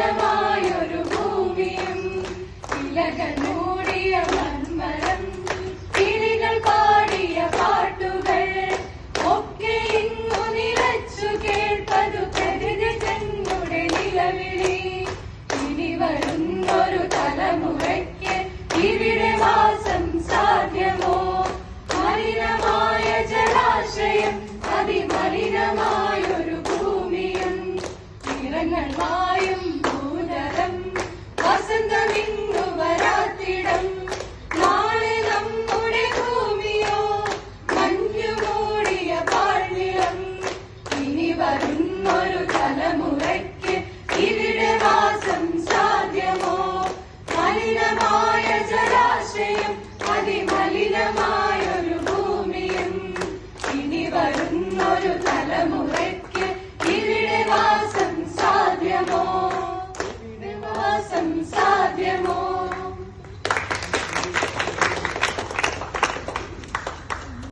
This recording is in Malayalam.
മലിനമായൊരു ഭൂമിയും ഇലകൾ മൂടിയ മൺമരം കിളികൾ പാടിയ പാട്ടുകൾ ഒക്കെ ഇങ്ങു നിലച്ചു കേൾപ്പതു പ്രകൃതി തന്നുടെ നിലവിളി. ഇനി വരുന്നൊരു തലമുറയ്ക്ക് ഇവിടെ വാസം സാധ്യമോ? മലിനമായ ജലാശയം അതിമലിനമായൊരു ഭൂമിയും നിറങ്ങൾ മായും ഭൂതലം വസന്തമിങ്ങു വരാത്തിടം. നാളെ നമ്മുടെ ഭൂമിയോ മഞ്ഞു മൂടിയ പാഴ്നിലം. ഇനി വരുന്നൊരു തലമുറയ്ക്ക് ഇവിടെ വാസം സാധ്യമോ? മലിനമായ ജലാശയം അതിമലിനമായൊരു ഭൂമിയും ഇനി വരുന്നൊരു തലമുറയ്ക്ക് ഇവിടെ വാസം സാധ്യമോ? വാസം സാധ്യമോ?